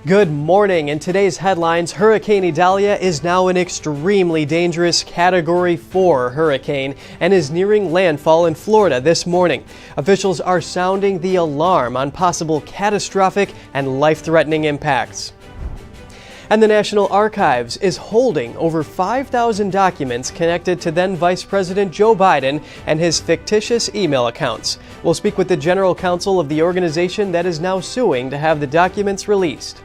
Good morning. In today's headlines, Hurricane Idalia is now an extremely dangerous Category 4 hurricane and is nearing landfall in Florida this morning. Officials are sounding the alarm on possible catastrophic and life-threatening impacts. And the National Archives is holding over 5,000 documents connected to then Vice President Joe Biden and his fictitious email accounts. We'll speak with the General Counsel of the organization that is now suing to have the documents released.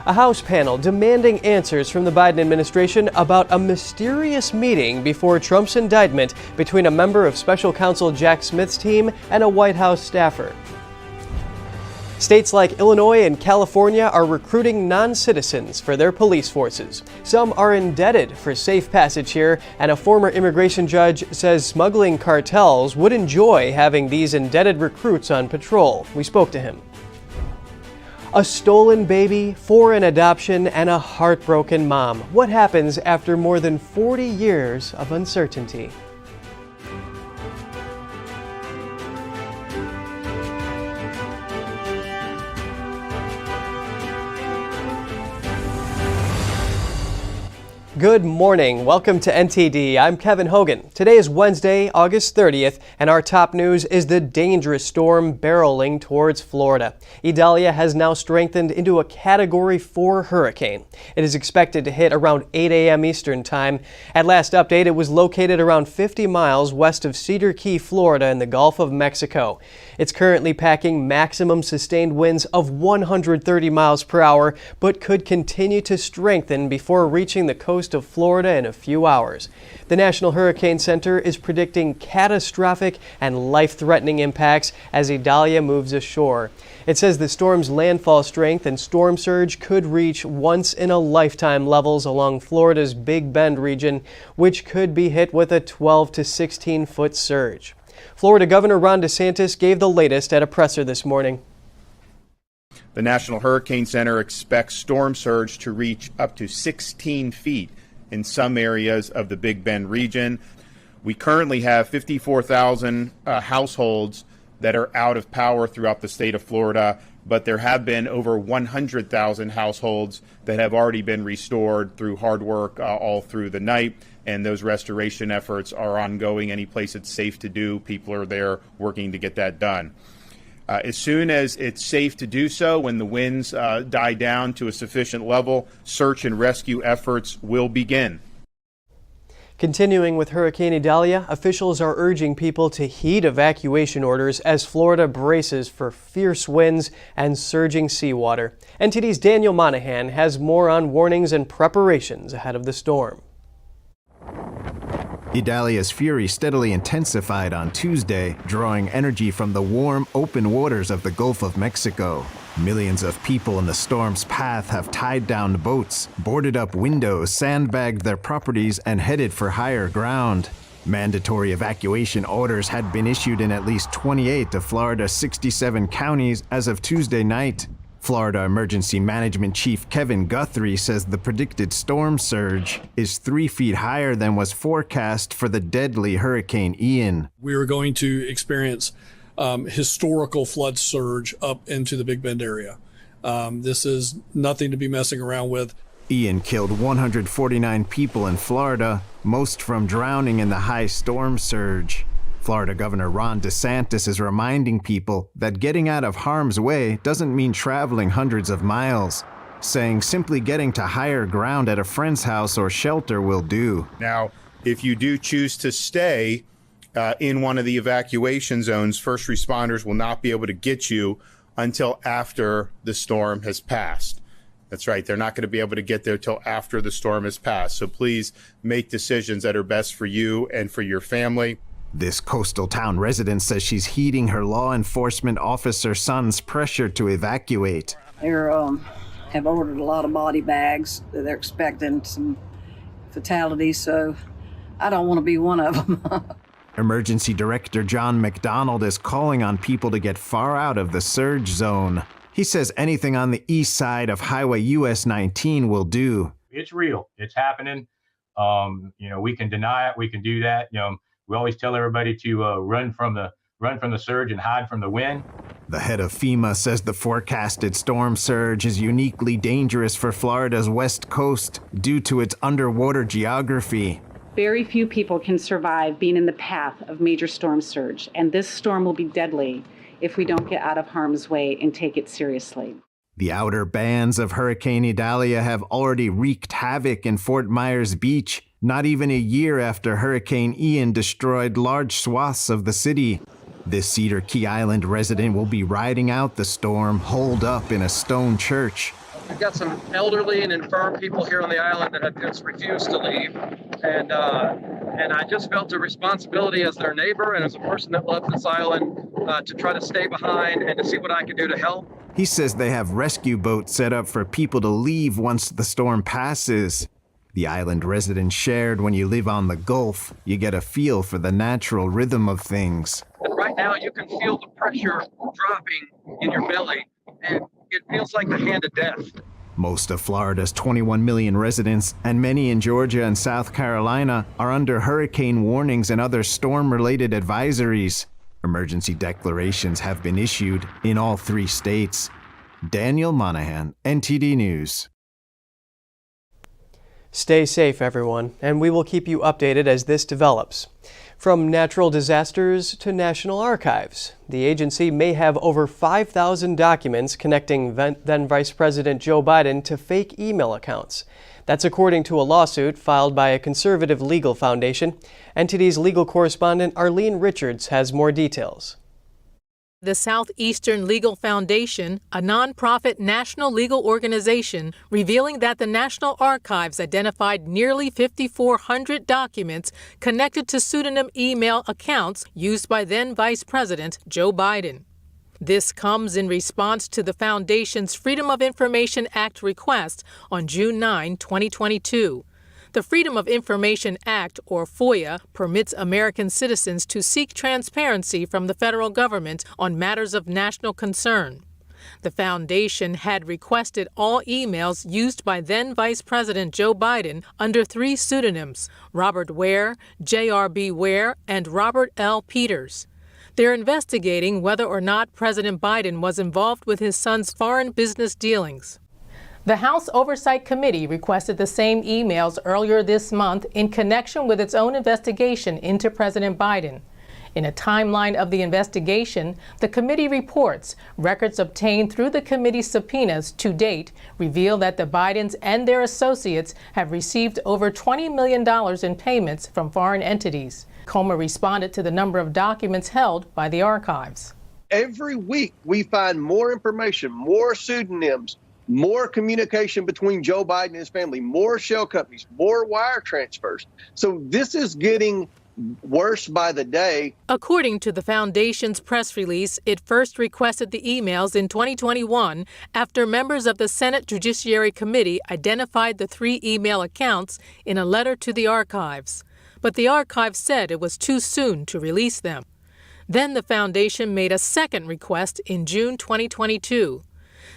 A House panel demanding answers from the Biden administration about a mysterious meeting before Trump's indictment between a member of Special Counsel Jack Smith's team and a White House staffer. States like Illinois and California are recruiting non-citizens for their police forces. Some are indebted for safe passage here, and a former immigration judge says smuggling cartels would enjoy having these indebted recruits on patrol. We spoke to him. A stolen baby, foreign adoption, and a heartbroken mom. What happens after more than 40 years of uncertainty? Good morning. Welcome to NTD. I'm Kevin Hogan. Today is Wednesday, August 30th, and our top news is the dangerous storm barreling towards Florida. Idalia has now strengthened into a Category 4 hurricane. It is expected to hit around 8 a.m. Eastern Time. At last update, it was located around 50 miles west of Cedar Key, Florida in the Gulf of Mexico. It's currently packing maximum sustained winds of 130 miles per hour, but could continue to strengthen before reaching the coast of Florida in a few hours. The National Hurricane Center is predicting catastrophic and life-threatening impacts as Idalia moves ashore. It says the storm's landfall strength and storm surge could reach once-in-a-lifetime levels along Florida's Big Bend region, which could be hit with a 12 to 16-foot surge. Florida Governor Ron DeSantis gave the latest at a presser this morning. The National Hurricane Center expects storm surge to reach up to 16 feet in some areas of the Big Bend region. We currently have 54,000 households that are out of power throughout the state of Florida, but there have been over 100,000 households that have already been restored through hard work all through the night, and those restoration efforts are ongoing. Any place it's safe to do, people are there working to get that done. As soon as it's safe to do so, when the winds die down to a sufficient level, search and rescue efforts will begin. Continuing with Hurricane Idalia, officials are urging people to heed evacuation orders as Florida braces for fierce winds and surging seawater. NTD's Daniel Monahan has more on warnings and preparations ahead of the storm. Idalia's fury steadily intensified on Tuesday, drawing energy from the warm, open waters of the Gulf of Mexico. Millions of people in the storm's path have tied down boats, boarded up windows, sandbagged their properties, and headed for higher ground. Mandatory evacuation orders had been issued in at least 28 of Florida's 67 counties as of Tuesday night. Florida Emergency Management Chief Kevin Guthrie says the predicted storm surge is 3 feet higher than was forecast for the deadly Hurricane Ian. We are going to experience historical flood surge up into the Big Bend area. This is nothing to be messing around with. Ian killed 149 people in Florida, most from drowning in the high storm surge. Florida Governor Ron DeSantis is reminding people that getting out of harm's way doesn't mean traveling hundreds of miles, saying simply getting to higher ground at a friend's house or shelter will do. Now, if you do choose to stay in one of the evacuation zones, first responders will not be able to get you until after the storm has passed. That's right, they're not going to be able to get there till after the storm has passed. So please make decisions that are best for you and for your family. This coastal town resident says she's heeding her law enforcement officer son's pressure to evacuate. They have ordered a lot of body bags. They're expecting some fatalities, so I don't want to be one of them. Emergency Director John McDonald is calling on people to get far out of the surge zone. He says anything on the east side of Highway US 19 will do. It's real. It's happening. We can deny it. We can do that. We always tell everybody to run from the run from the surge and hide from the wind. The head of FEMA says the forecasted storm surge is uniquely dangerous for Florida's west coast due to its underwater geography. Very few people can survive being in the path of major storm surge, and this storm will be deadly if we don't get out of harm's way and take it seriously. The outer bands of Hurricane Idalia have already wreaked havoc in Fort Myers Beach, not even a year after Hurricane Ian destroyed large swaths of the city. This Cedar Key Island resident will be riding out the storm holed up in a stone church. We've got some elderly and infirm people here on the island that have just refused to leave. And I just felt a responsibility as their neighbor and as a person that loves this island to try to stay behind and to see what I can do to help. He says they have rescue boats set up for people to leave once the storm passes. The island resident shared when you live on the Gulf, you get a feel for the natural rhythm of things. And right now you can feel the pressure dropping in your belly, and it feels like the hand of death. Most of Florida's 21 million residents and many in Georgia and South Carolina are under hurricane warnings and other storm-related advisories. Emergency declarations have been issued in all 3 states. Daniel Monahan, NTD News. Stay safe, everyone, and we will keep you updated as this develops. From natural disasters to National Archives, the agency may have over 5,000 documents connecting then Vice President Joe Biden to fake email accounts. That's according to a lawsuit filed by a conservative legal foundation. NTD's legal correspondent Arlene Richards has more details. The Southeastern Legal Foundation, a nonprofit national legal organization, revealing that the National Archives identified nearly 5,400 documents connected to pseudonym email accounts used by then Vice President Joe Biden. This comes in response to the Foundation's Freedom of Information Act request on June 9, 2022. The Freedom of Information Act, or FOIA, permits American citizens to seek transparency from the federal government on matters of national concern. The Foundation had requested all emails used by then Vice President Joe Biden under 3 pseudonyms: Robert Ware, J.R.B. Ware, and Robert L. Peters. They're investigating whether or not President Biden was involved with his son's foreign business dealings. The House Oversight Committee requested the same emails earlier this month in connection with its own investigation into President Biden. In a timeline of the investigation, the committee reports records obtained through the committee's subpoenas to date reveal that the Bidens and their associates have received over $20 million in payments from foreign entities. Coma responded to the number of documents held by the archives. Every week we find more information, more pseudonyms, more communication between Joe Biden and his family, more shell companies, more wire transfers. So this is getting worse by the day. According to the Foundation's press release, it first requested the emails in 2021 after members of the Senate Judiciary Committee identified the 3 email accounts in a letter to the archives. But the archives said it was too soon to release them. Then the Foundation made a second request in June 2022.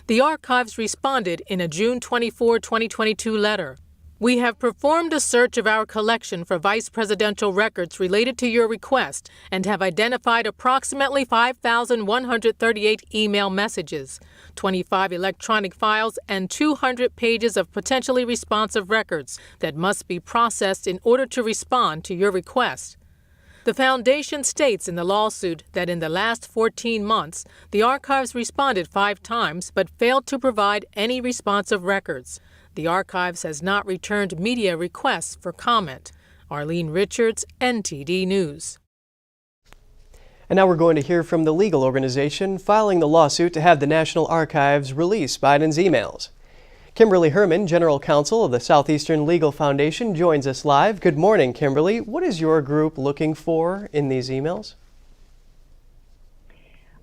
The archives responded in a June 24, 2022 letter. We have performed a search of our collection for vice presidential records related to your request and have identified approximately 5,138 email messages, 25 electronic files, and 200 pages of potentially responsive records that must be processed in order to respond to your request. The Foundation states in the lawsuit that in the last 14 months, the archives responded 5 times but failed to provide any responsive records. The archives has not returned media requests for comment. Arlene Richards, NTD News. And now we're going to hear from the legal organization filing the lawsuit to have the National Archives release Biden's emails. Kimberly Herman, General Counsel of the Southeastern Legal Foundation, joins us live. Good morning, Kimberly. What is your group looking for in these emails?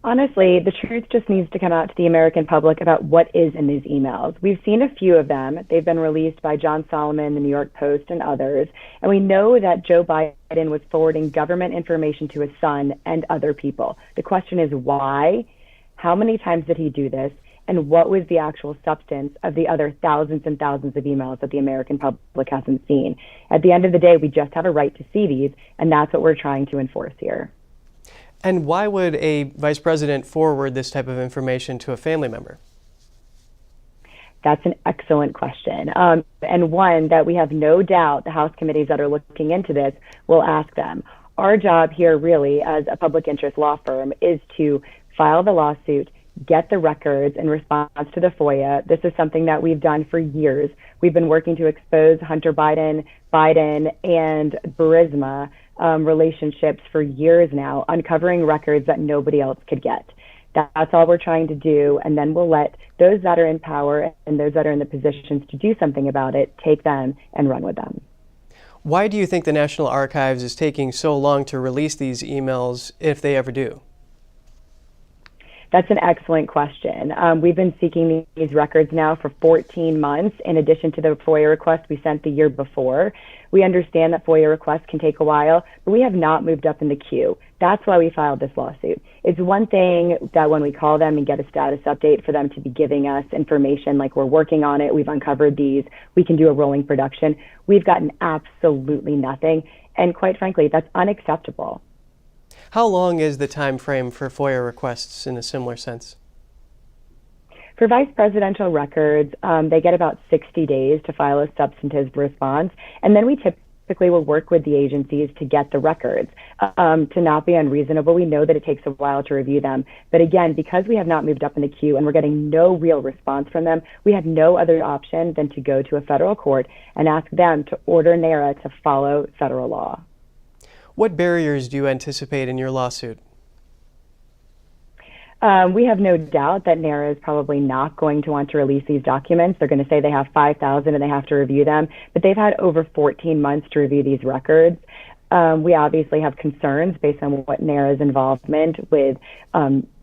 Honestly, the truth just needs to come out to the American public about what is in these emails. We've seen a few of them. They've been released by John Solomon, the New York Post, and others. And we know that Joe Biden was forwarding government information to his son and other people. The question is why? How many times did he do this? And what was the actual substance of the other thousands and thousands of emails that the American public hasn't seen? At the end of the day, we just have a right to see these, and that's what we're trying to enforce here. And why would a vice president forward this type of information to a family member? That's an excellent question, and one that we have no doubt the House committees that are looking into this will ask them. Our job here really as a public interest law firm is to file the lawsuit, get the records in response to the FOIA. This is something that we've done for years. We've been working to expose Hunter Biden, and Burisma relationships for years now, uncovering records that nobody else could get. That's all we're trying to do, and then we'll let those that are in power and those that are in the positions to do something about it, take them and run with them. Why do you think the National Archives is taking so long to release these emails, if they ever do? That's an excellent question. We've been seeking these records now for 14 months, in addition to the FOIA request we sent the year before. We understand that FOIA requests can take a while, but we have not moved up in the queue. That's why we filed this lawsuit. It's one thing that when we call them and get a status update for them to be giving us information like we're working on it, we've uncovered these, we can do a rolling production. We've gotten absolutely nothing, and quite frankly, that's unacceptable. How long is the time frame for FOIA requests in a similar sense? For vice presidential records, they get about 60 days to file a substantive response, and then we typically will work with the agencies to get the records. To not be unreasonable, we know that it takes a while to review them, but again, because we have not moved up in the queue and we're getting no real response from them, we had no other option than to go to a federal court and ask them to order NARA to follow federal law. What barriers do you anticipate in your lawsuit? We have no doubt that NARA is probably not going to want to release these documents. They're going to say they have 5,000 and they have to review them, but they've had over 14 months to review these records. We obviously have concerns based on what NARA's involvement with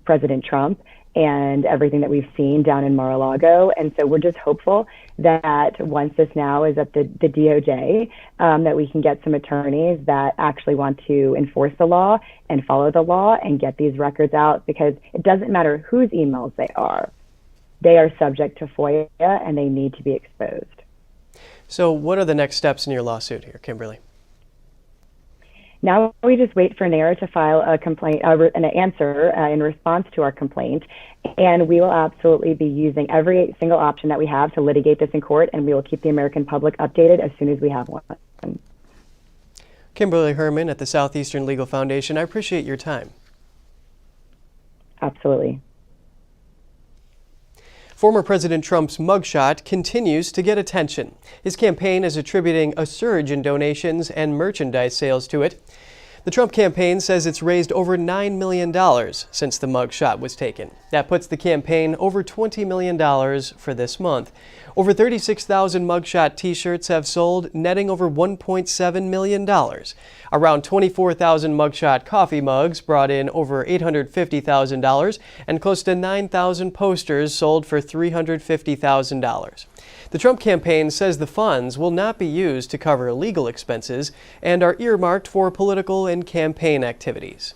President Trump and everything that we've seen down in Mar-a-Lago. And so we're just hopeful that once this now is at the DOJ, that we can get some attorneys that actually want to enforce the law and follow the law and get these records out, because it doesn't matter whose emails they are subject to FOIA and they need to be exposed. So what are the next steps in your lawsuit here, Kimberly? Now we just wait for NARA to file a complaint, an answer in response to our complaint, and we will absolutely be using every single option that we have to litigate this in court, and we will keep the American public updated as soon as we have one. Kimberly Herman at the Southeastern Legal Foundation, I appreciate your time. Absolutely. Former President Trump's mugshot continues to get attention. His campaign is attributing a surge in donations and merchandise sales to it. The Trump campaign says it's raised over $9 million since the mugshot was taken. That puts the campaign over $20 million for this month. Over 36,000 mugshot t-shirts have sold, netting over $1.7 million. Around 24,000 mugshot coffee mugs brought in over $850,000, and close to 9,000 posters sold for $350,000. The Trump campaign says the funds will not be used to cover legal expenses and are earmarked for political and campaign activities.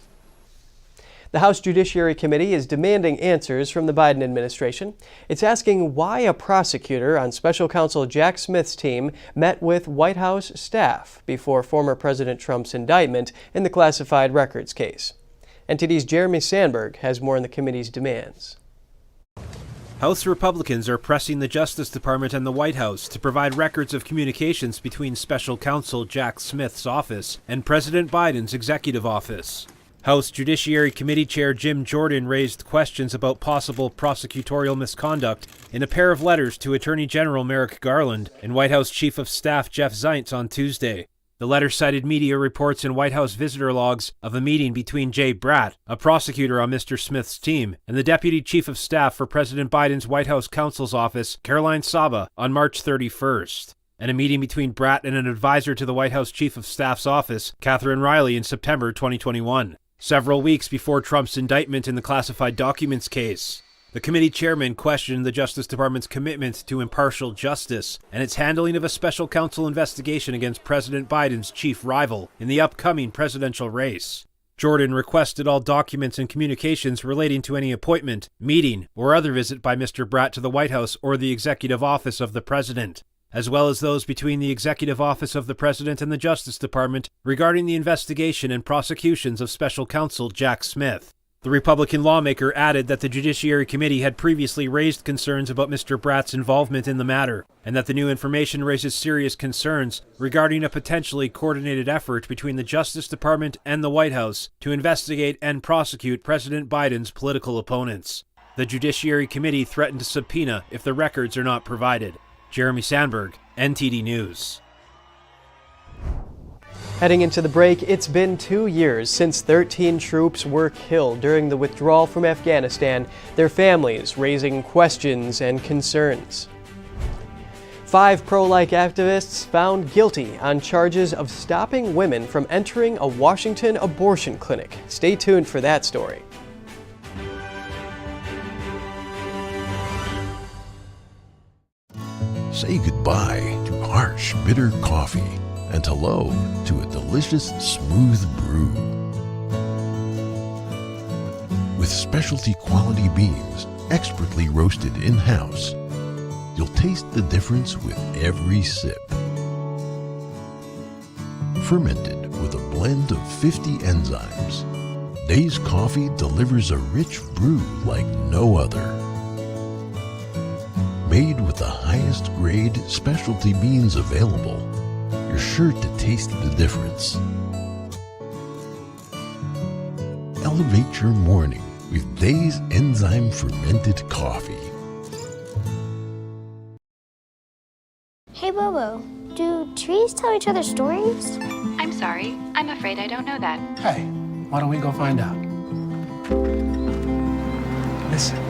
The House Judiciary Committee is demanding answers from the Biden administration. It's asking why a prosecutor on Special Counsel Jack Smith's team met with White House staff before former President Trump's indictment in the classified records case. NTD's Jeremy Sandberg has more on the committee's demands. House Republicans are pressing the Justice Department and the White House to provide records of communications between Special Counsel Jack Smith's office and President Biden's executive office. House Judiciary Committee Chair Jim Jordan raised questions about possible prosecutorial misconduct in a pair of letters to Attorney General Merrick Garland and White House Chief of Staff Jeff Zients on Tuesday. The letter cited media reports and White House visitor logs of a meeting between Jay Bratt, a prosecutor on Mr. Smith's team, and the Deputy Chief of Staff for President Biden's White House counsel's office, Caroline Saba, on March 31st, and a meeting between Bratt and an advisor to the White House Chief of Staff's office, Catherine Riley, in September 2021, several weeks before Trump's indictment in the classified documents case. The committee chairman questioned the Justice Department's commitment to impartial justice and its handling of a special counsel investigation against President Biden's chief rival in the upcoming presidential race. Jordan requested all documents and communications relating to any appointment, meeting, or other visit by Mr. Bratt to the White House or the executive office of the president, as well as those between the Executive Office of the President and the Justice Department regarding the investigation and prosecutions of Special Counsel Jack Smith. The Republican lawmaker added that the Judiciary Committee had previously raised concerns about Mr. Bratt's involvement in the matter, and that the new information raises serious concerns regarding a potentially coordinated effort between the Justice Department and the White House to investigate and prosecute President Biden's political opponents. The Judiciary Committee threatened to subpoena if the records are not provided. Jeremy Sandberg, NTD News. Heading into the break, it's been 2 years since 13 troops were killed during the withdrawal from Afghanistan, their families raising questions and concerns. 5 pro-life activists found guilty on charges of stopping women from entering a Washington abortion clinic. Stay tuned for that story. Say goodbye to harsh, bitter coffee and hello to a delicious, smooth brew. With specialty quality beans, expertly roasted in-house, you'll taste the difference with every sip. Fermented with a blend of 50 enzymes, Days Coffee delivers a rich brew like no other. Made with the highest grade specialty beans available, you're sure to taste the difference. Elevate your morning with Days Enzyme Fermented Coffee. Hey Bobo, do trees tell each other stories? I'm sorry, I'm afraid I don't know that. Hey, why don't we go find out? Listen.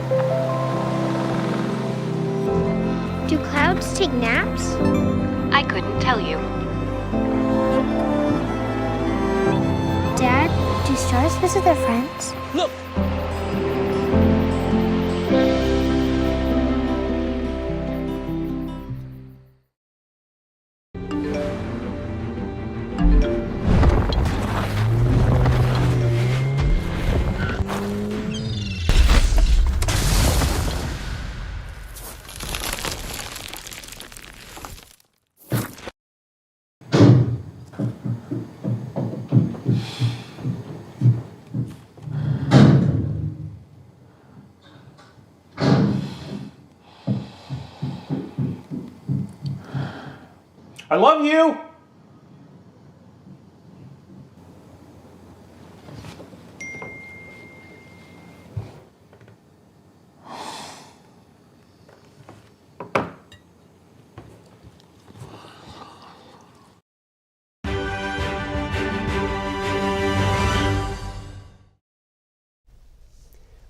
Do clouds take naps? I couldn't tell you. Dad, do stars visit their friends? Look! I love you!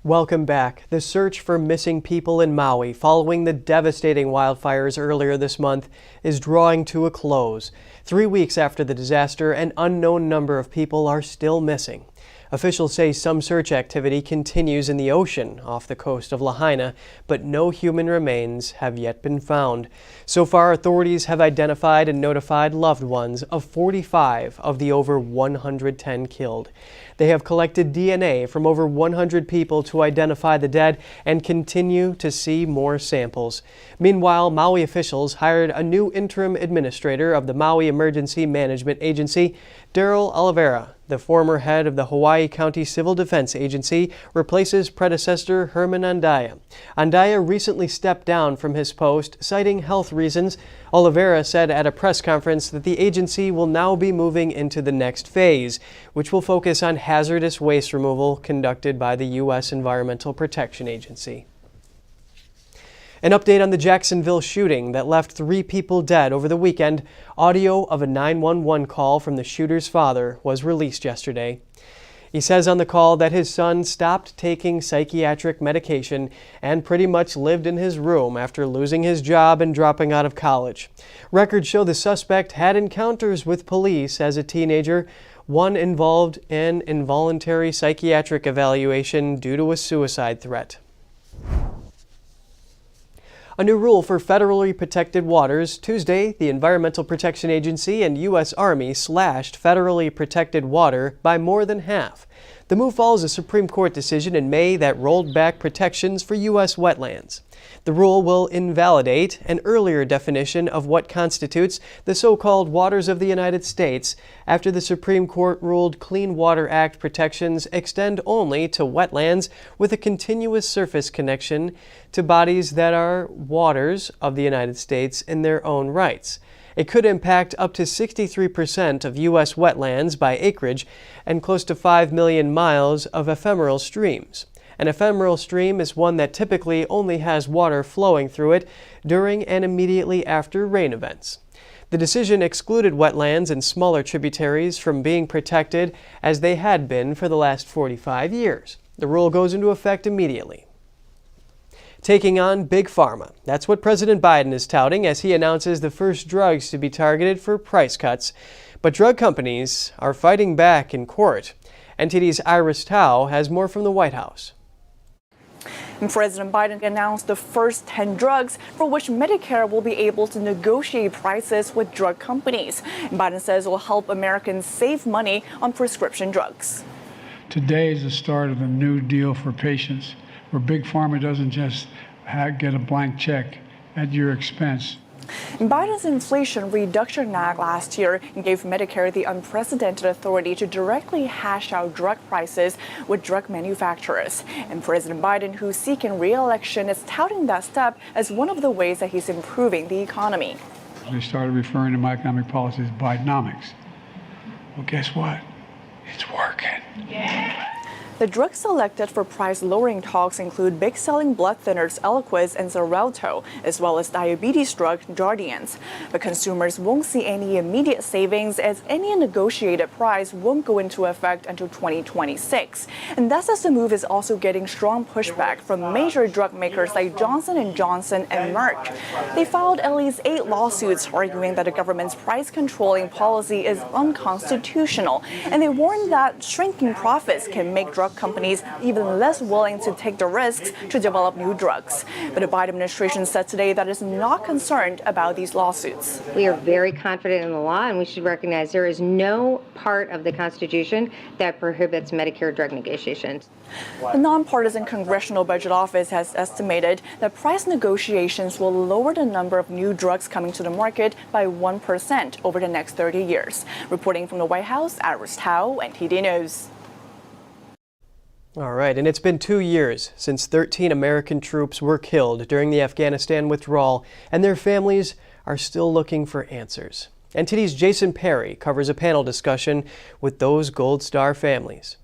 Welcome back. The search for missing people in Maui following the devastating wildfires earlier this month is drawing to a close. 3 weeks after the disaster, an unknown number of people are still missing. Officials say some search activity continues in the ocean off the coast of Lahaina, but no human remains have yet been found. So far, authorities have identified and notified loved ones of 45 of the over 110 killed. They have collected DNA from over 100 people to identify the dead and continue to see more samples. Meanwhile, Maui officials hired a new interim administrator of the Maui Emergency Management Agency, Daryl Oliveira. The former head of the Hawaii County Civil Defense Agency replaces predecessor Herman Andaya. Andaya recently stepped down from his post, citing health reasons. Oliveira said at a press conference that the agency will now be moving into the next phase, which will focus on hazardous waste removal conducted by the U.S. Environmental Protection Agency. An update on the Jacksonville shooting that left 3 people dead over the weekend. Audio of a 911 call from the shooter's father was released yesterday. He says on the call that his son stopped taking psychiatric medication and pretty much lived in his room after losing his job and dropping out of college. Records show the suspect had encounters with police as a teenager, one involved in involuntary psychiatric evaluation due to a suicide threat. A new rule for federally protected waters. Tuesday, the Environmental Protection Agency and U.S. Army slashed federally protected water by more than half. The move follows a Supreme Court decision in May that rolled back protections for U.S. wetlands. The rule will invalidate an earlier definition of what constitutes the so-called waters of the United States after the Supreme Court ruled Clean Water Act protections extend only to wetlands with a continuous surface connection to bodies that are waters of the United States in their own rights. It could impact up to 63% of U.S. wetlands by acreage and close to 5 million miles of ephemeral streams. An ephemeral stream is one that typically only has water flowing through it during and immediately after rain events. The decision excluded wetlands and smaller tributaries from being protected as they had been for the last 45 years. The rule goes into effect immediately. Taking on Big Pharma. That's what President Biden is touting as he announces the first drugs to be targeted for price cuts. But drug companies are fighting back in court. NTD's Iris Tao has more from the White House. President Biden announced the first 10 drugs for which Medicare will be able to negotiate prices with drug companies. Biden says it will help Americans save money on prescription drugs. Today is the start of a new deal for patients, where Big Pharma doesn't just get a blank check at your expense. Biden's Inflation Reduction Act last year gave Medicare the unprecedented authority to directly hash out drug prices with drug manufacturers. And President Biden, who's seeking re-election, is touting that step as one of the ways that he's improving the economy. They started referring to my economic policy as Bidenomics. Well, guess what? It's working. Yeah. The drugs selected for price-lowering talks include big-selling blood thinners Eliquis and Xarelto, as well as diabetes drug Jardiance. But consumers won't see any immediate savings as any negotiated price won't go into effect until 2026. And that's as the move is also getting strong pushback from major drug makers like Johnson & Johnson and Merck. They filed at least 8 lawsuits arguing that the government's price-controlling policy is unconstitutional, and they warn that shrinking profits can make drug companies even less willing to take the risks to develop new drugs. But the Biden administration said today that it's not concerned about these lawsuits. We are very confident in the law, and we should recognize there is no part of the Constitution that prohibits Medicare drug negotiations. The nonpartisan Congressional Budget Office has estimated that price negotiations will lower the number of new drugs coming to the market by 1% over the next 30 years. Reporting from the White House, Iris Tao, NTD News. All right, and it's been 2 years since 13 American troops were killed during the Afghanistan withdrawal, and their families are still looking for answers. NTD's Jason Perry covers a panel discussion with those Gold Star families.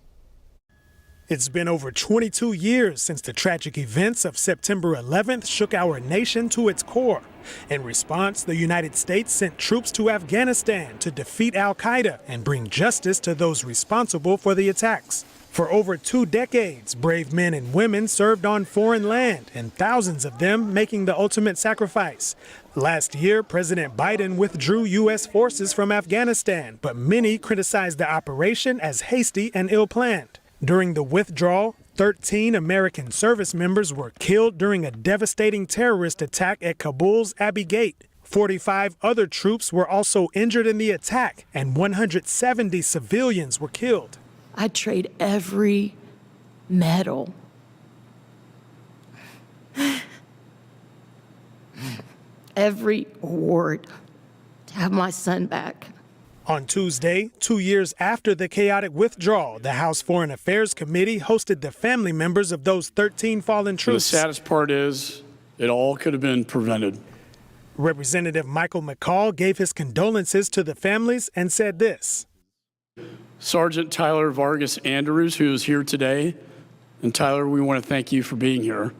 It's been over 22 years since the tragic events of September 11th shook our nation to its core. In response, the United States sent troops to Afghanistan to defeat al-Qaeda and bring justice to those responsible for the attacks. For over 2 decades, brave men and women served on foreign land, and thousands of them making the ultimate sacrifice. Last year, President Biden withdrew U.S. forces from Afghanistan, but many criticized the operation as hasty and ill-planned. During the withdrawal, 13 American service members were killed during a devastating terrorist attack at Kabul's Abbey Gate. 45 other troops were also injured in the attack, and 170 civilians were killed. I'd trade every medal, every award to have my son back. On Tuesday, 2 years after the chaotic withdrawal, the House Foreign Affairs Committee hosted the family members of those 13 fallen troops. The saddest part is it all could have been prevented. Representative Michael McCall gave his condolences to the families and said this. Sergeant Tyler Vargas Andrews, who is here today, and Tyler, we want to thank you for being here,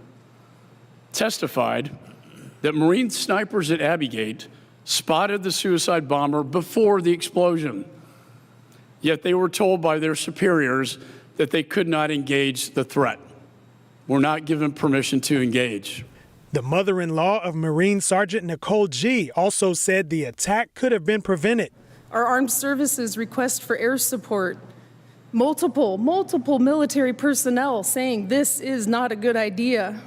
testified that Marine snipers at Abbey Gate spotted the suicide bomber before the explosion. Yet they were told by their superiors that they could not engage the threat. Were not given permission to engage. The mother-in-law of Marine Sergeant Nicole G. also said the attack could have been prevented. Our armed services request for air support. Multiple military personnel saying this is not a good idea.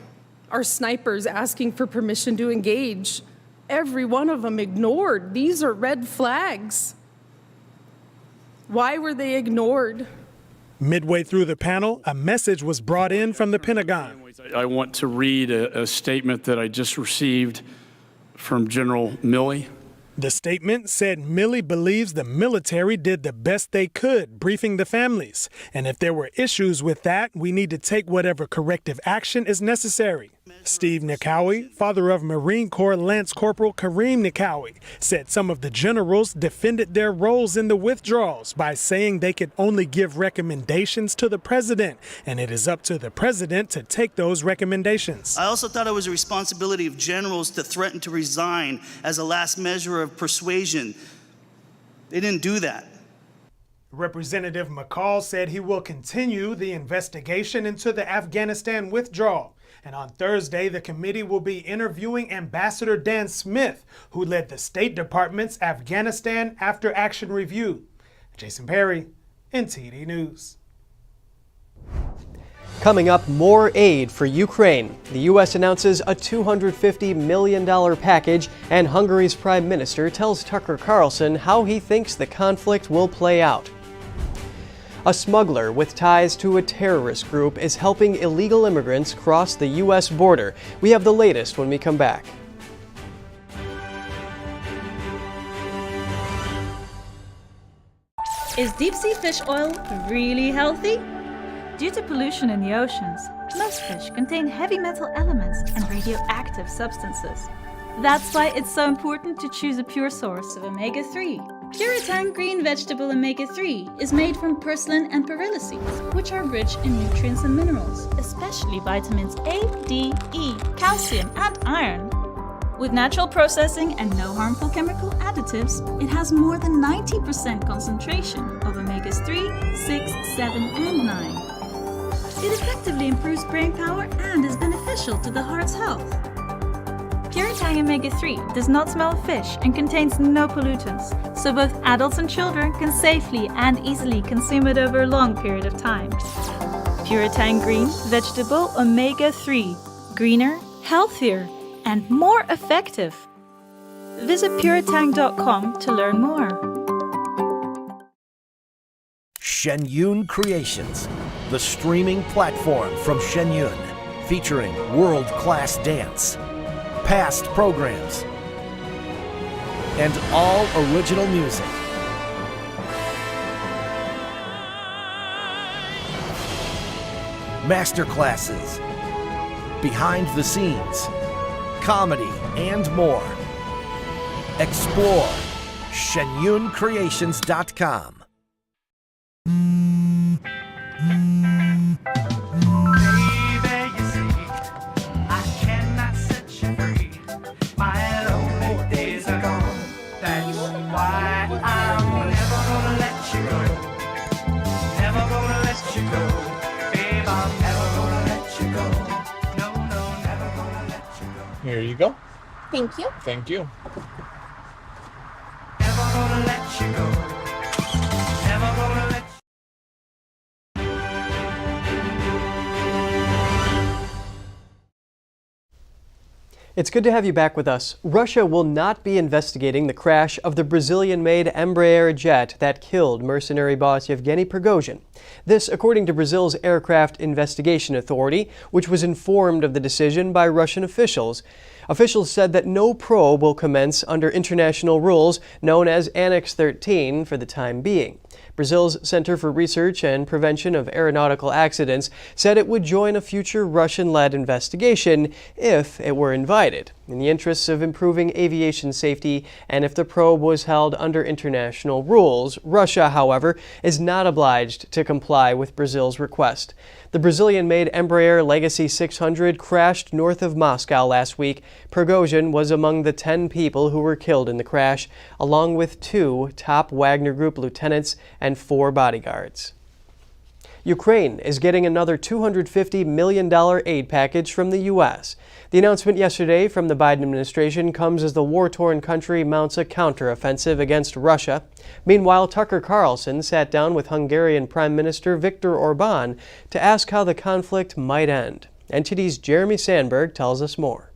Our snipers asking for permission to engage. Every one of them ignored. These are red flags. Why were they ignored? Midway through the panel, a message was brought in from the Pentagon. I want to read a statement that I just received from General Milley. The statement said Milley believes the military did the best they could, briefing the families. And if there were issues with that, we need to take whatever corrective action is necessary. Steve Nikawi, father of Marine Corps Lance Corporal Kareem Nikawi, said some of the generals defended their roles in the withdrawals by saying they could only give recommendations to the president, and it is up to the president to take those recommendations. I also thought it was a responsibility of generals to threaten to resign as a last measure of persuasion. They didn't do that. Representative McCall said he will continue the investigation into the Afghanistan withdrawal. And on Thursday, the committee will be interviewing Ambassador Dan Smith, who led the State Department's Afghanistan After Action Review. Jason Perry, NTD News. Coming up, more aid for Ukraine. The U.S. announces a $250 million package, and Hungary's Prime Minister tells Tucker Carlson how he thinks the conflict will play out. A smuggler with ties to a terrorist group is helping illegal immigrants cross the U.S. border. We have the latest when we come back. Is deep-sea fish oil really healthy? Due to pollution in the oceans, most fish contain heavy metal elements and radioactive substances. That's why it's so important to choose a pure source of omega-3. Puritang Green Vegetable Omega-3 is made from purslane and perilla seeds, which are rich in nutrients and minerals, especially vitamins A, D, E, calcium, and iron. With natural processing and no harmful chemical additives, it has more than 90% concentration of omegas 3, 6, 7, and 9. It effectively improves brain power and is beneficial to the heart's health. Puritang Omega-3 does not smell of fish and contains no pollutants, so both adults and children can safely and easily consume it over a long period of time. Puritang Green Vegetable Omega-3. Greener, healthier, and more effective. Visit puritang.com to learn more. Shen Yun Creations, the streaming platform from Shen Yun, featuring world-class dance, past programs, and all original music. Masterclasses, behind the scenes, comedy, and more. Explore shenyuncreations.com. Here you go. Thank you. Thank you. Never gonna let you go. Never gonna let It's good to have you back with us. Russia will not be investigating the crash of the Brazilian-made Embraer jet that killed mercenary boss Yevgeny Prigozhin. This, according to Brazil's Aircraft Investigation Authority, which was informed of the decision by Russian officials. Officials said that no probe will commence under international rules known as Annex 13 for the time being. Brazil's Center for Research and Prevention of Aeronautical Accidents said it would join a future Russian-led investigation if it were invited, in the interests of improving aviation safety and if the probe was held under international rules. Russia, however, is not obliged to comply with Brazil's request. The Brazilian-made Embraer Legacy 600 crashed north of Moscow last week. Prigozhin was among the 10 people who were killed in the crash, along with 2 top Wagner Group lieutenants and 4 bodyguards. Ukraine is getting another $250 million aid package from the U.S. The announcement yesterday from the Biden administration comes as the war-torn country mounts a counteroffensive against Russia. Meanwhile, Tucker Carlson sat down with Hungarian Prime Minister Viktor Orbán to ask how the conflict might end. NTD's Jeremy Sandberg tells us more.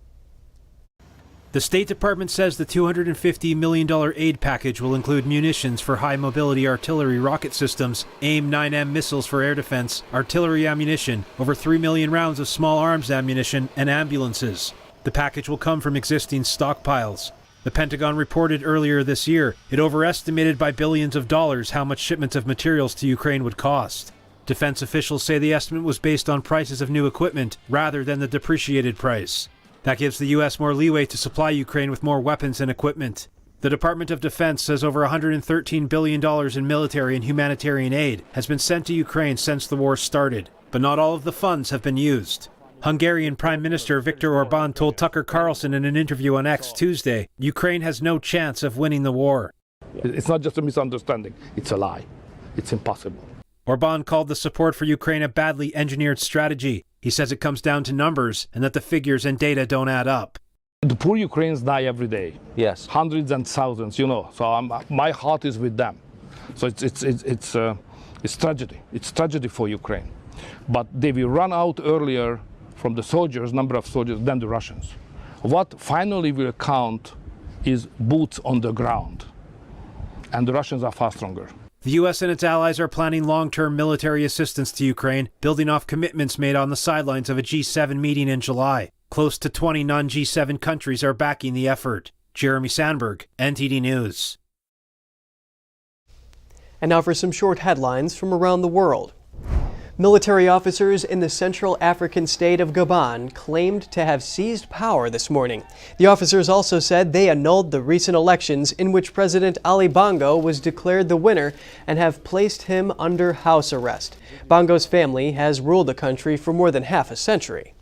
The State Department says the $250 million aid package will include munitions for high-mobility artillery rocket systems, AIM-9M missiles for air defense, artillery ammunition, over 3 million rounds of small arms ammunition, and ambulances. The package will come from existing stockpiles. The Pentagon reported earlier this year it overestimated by billions of dollars how much shipments of materials to Ukraine would cost. Defense officials say the estimate was based on prices of new equipment rather than the depreciated price. That gives the U.S. more leeway to supply Ukraine with more weapons and equipment. The Department of Defense says over $113 billion in military and humanitarian aid has been sent to Ukraine since the war started, but not all of the funds have been used. Hungarian Prime Minister Viktor Orbán told Tucker Carlson in an interview on X Tuesday, Ukraine has no chance of winning the war. It's not just a misunderstanding, it's a lie. It's impossible. Orbán called the support for Ukraine a badly engineered strategy. He says it comes down to numbers and that the figures and data don't add up. The poor Ukrainians die every day. Yes. Hundreds and thousands, So my heart is with them. So it's tragedy. It's tragedy for Ukraine. But they will run out earlier from the soldiers, number of soldiers, than the Russians. What finally will count is boots on the ground. And the Russians are far stronger. The U.S. and its allies are planning long-term military assistance to Ukraine, building off commitments made on the sidelines of a G7 meeting in July. Close to 20 non-G7 countries are backing the effort. Jeremy Sandberg, NTD News. And now for some short headlines from around the world. Military officers in the Central African state of Gabon claimed to have seized power this morning. The officers also said they annulled the recent elections in which President Ali Bongo was declared the winner and have placed him under house arrest. Bongo's family has ruled the country for more than half a century.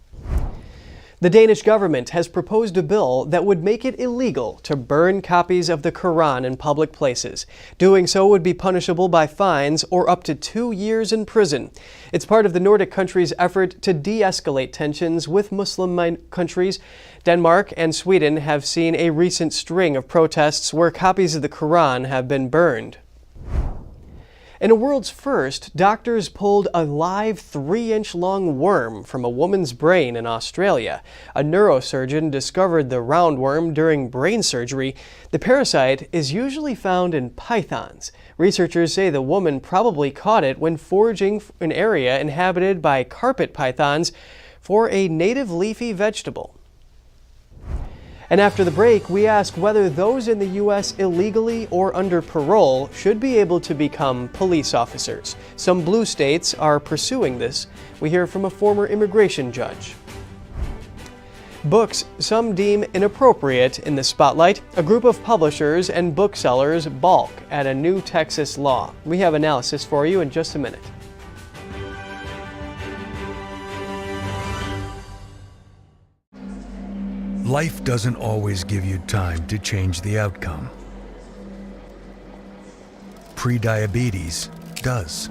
The Danish government has proposed a bill that would make it illegal to burn copies of the Quran in public places. Doing so would be punishable by fines or up to 2 years in prison. It's part of the Nordic countries' effort to de-escalate tensions with Muslim countries. Denmark and Sweden have seen a recent string of protests where copies of the Quran have been burned. In a world's first, doctors pulled a live 3-inch long worm from a woman's brain in Australia. A neurosurgeon discovered the roundworm during brain surgery. The parasite is usually found in pythons. Researchers say the woman probably caught it when foraging an area inhabited by carpet pythons for a native leafy vegetable. And after the break, we ask whether those in the U.S. illegally or under parole should be able to become police officers. Some blue states are pursuing this. We hear from a former immigration judge. Books some deem inappropriate in the spotlight. A group of publishers and booksellers balk at a new Texas law. We have analysis for you in just a minute. Life doesn't always give you time to change the outcome. Prediabetes does.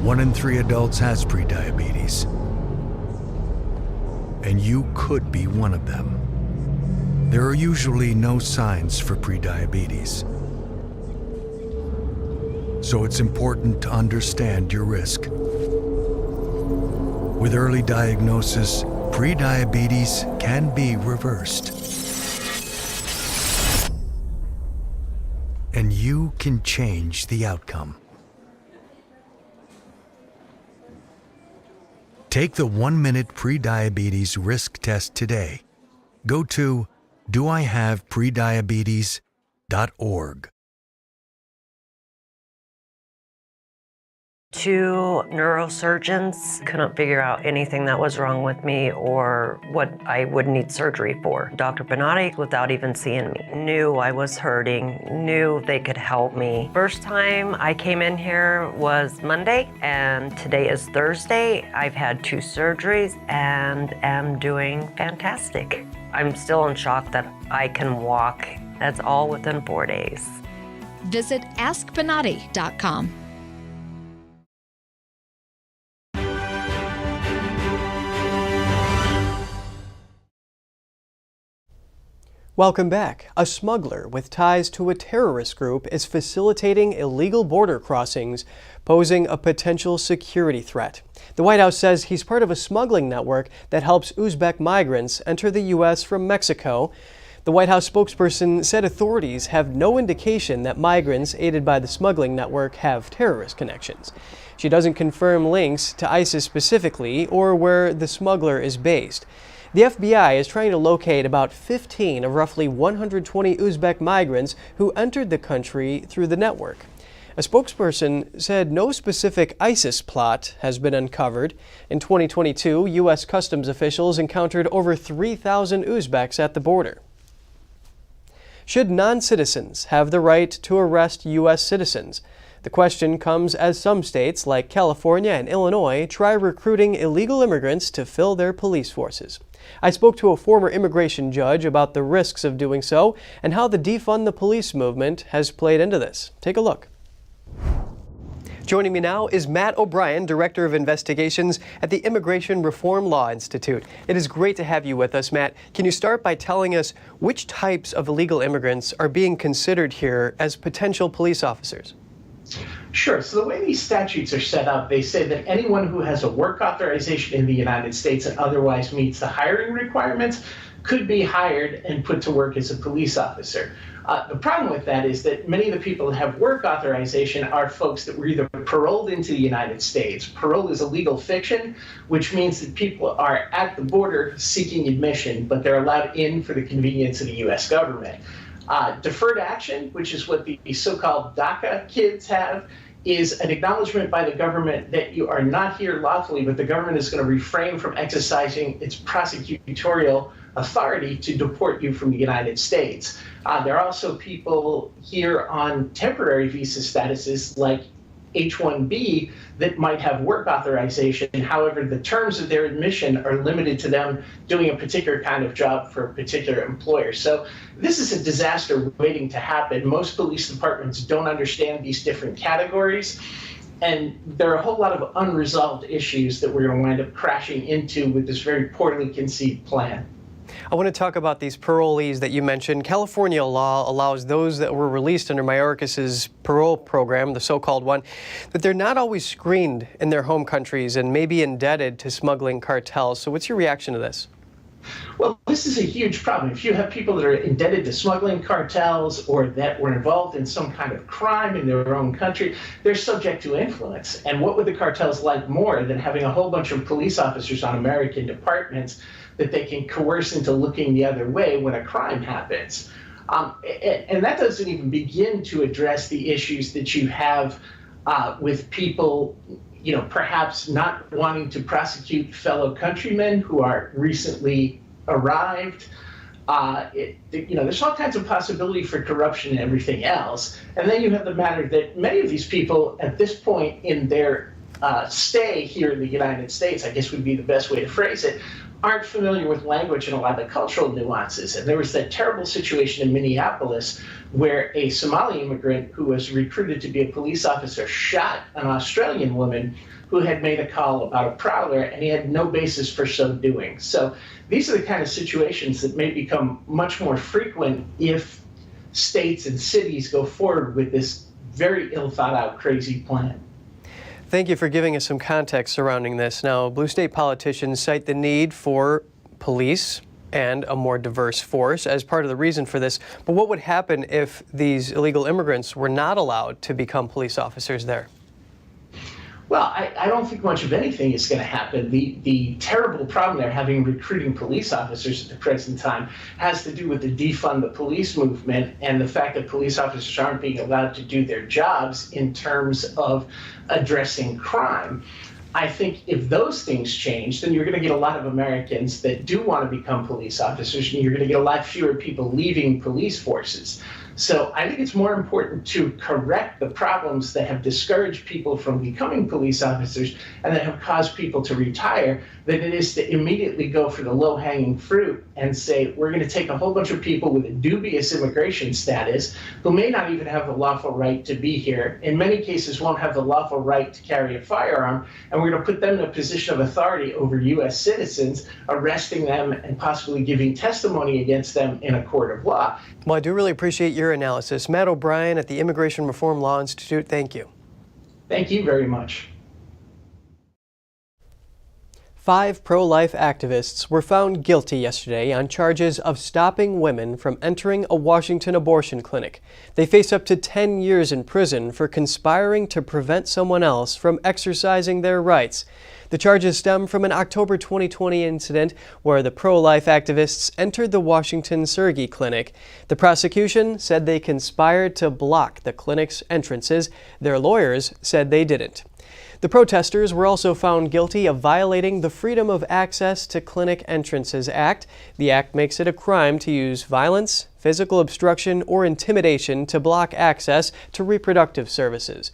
One in 3 adults has prediabetes, and you could be one of them. There are usually no signs for prediabetes, so it's important to understand your risk. With early diagnosis, prediabetes can be reversed. And you can change the outcome. Take the 1-minute prediabetes risk test today. Go to doihaveprediabetes.org. 2 neurosurgeons couldn't figure out anything that was wrong with me or what I would need surgery for. Dr. Benatti, without even seeing me, knew I was hurting, knew they could help me. First time I came in here was Monday, and today is Thursday. I've had 2 surgeries and am doing fantastic. I'm still in shock that I can walk. That's all within 4 days. Visit AskBenatti.com. Welcome back. A smuggler with ties to a terrorist group is facilitating illegal border crossings, posing a potential security threat. The White House says he's part of a smuggling network that helps Uzbek migrants enter the U.S. from Mexico. The White House spokesperson said authorities have no indication that migrants aided by the smuggling network have terrorist connections. She doesn't confirm links to ISIS specifically or where the smuggler is based. The FBI is trying to locate about 15 of roughly 120 Uzbek migrants who entered the country through the network. A spokesperson said no specific ISIS plot has been uncovered. In 2022, U.S. Customs officials encountered over 3,000 Uzbeks at the border. Should non-citizens have the right to arrest U.S. citizens? The question comes as some states, like California and Illinois, try recruiting illegal immigrants to fill their police forces. I spoke to a former immigration judge about the risks of doing so and how the defund the police movement has played into this. Take a look. Joining me now is Matt O'Brien, Director of Investigations at the Immigration Reform Law Institute. It is great to have you with us, Matt. Can you start by telling us which types of illegal immigrants are being considered here as potential police officers? Sure. So the way these statutes are set up, they say that anyone who has a work authorization in the United States and otherwise meets the hiring requirements could be hired and put to work as a police officer. The problem with that is that many of the people that have work authorization are folks that were either paroled into the United States. Parole is a legal fiction, which means that people are at the border seeking admission, but they're allowed in for the convenience of the U.S. government. Deferred action, which is what the so-called DACA kids have, is an acknowledgement by the government that you are not here lawfully, but the government is going to refrain from exercising its prosecutorial authority to deport you from the United States. There are also people here on temporary visa statuses like H-1B that might have work authorization. However, the terms of their admission are limited to them doing a particular kind of job for a particular employer. So this is a disaster waiting to happen. Most police departments don't understand these different categories. And there are a whole lot of unresolved issues that we're going to wind up crashing into with this very poorly conceived plan. I want to talk about these parolees that you mentioned. California law allows those that were released under Mayorkas's parole program, the so-called one, that they're not always screened in their home countries and may be indebted to smuggling cartels. So what's your reaction to this? Well, this is a huge problem. If you have people that are indebted to smuggling cartels or that were involved in some kind of crime in their own country, they're subject to influence. And what would the cartels like more than having a whole bunch of police officers on American departments that they can coerce into looking the other way when a crime happens? And that doesn't even begin to address the issues that you have with people, you know, perhaps not wanting to prosecute fellow countrymen who are recently arrived. You know, there's all kinds of possibility for corruption and everything else. And then you have the matter that many of these people at this point in their stay here in the United States, I guess would be the best way to phrase it, aren't familiar with language and a lot of the cultural nuances. And there was that terrible situation in Minneapolis where a Somali immigrant who was recruited to be a police officer shot an Australian woman who had made a call about a prowler, and he had no basis for so doing. So these are the kind of situations that may become much more frequent if states and cities go forward with this very ill thought out, crazy plan. Thank you for giving us some context surrounding this. Now, blue state politicians cite the need for police and a more diverse force as part of the reason for this. But what would happen if these illegal immigrants were not allowed to become police officers there? Well, I don't think much of anything is going to happen. The terrible problem they're having recruiting police officers at the present time has to do with the defund the police movement and the fact that police officers aren't being allowed to do their jobs in terms of addressing crime. I think if those things change, then you're going to get a lot of Americans that do want to become police officers, and you're going to get a lot fewer people leaving police forces. So I think it's more important to correct the problems that have discouraged people from becoming police officers and that have caused people to retire than it is to immediately go for the low-hanging fruit and say, we're going to take a whole bunch of people with a dubious immigration status who may not even have the lawful right to be here, in many cases won't have the lawful right to carry a firearm, and we're going to put them in a position of authority over U.S. citizens, arresting them and possibly giving testimony against them in a court of law. Well, I do really appreciate your analysis. Matt O'Brien at the Immigration Reform Law Institute, thank you. Thank you very much. 5 pro-life activists were found guilty yesterday on charges of stopping women from entering a Washington abortion clinic. They face up to 10 years in prison for conspiring to prevent someone else from exercising their rights. The charges stem from an October 2020 incident where the pro-life activists entered the Washington Sergey Clinic. The prosecution said they conspired to block the clinic's entrances. Their lawyers said they didn't. The protesters were also found guilty of violating the Freedom of Access to Clinic Entrances Act. The act makes it a crime to use violence, physical obstruction, or intimidation to block access to reproductive services.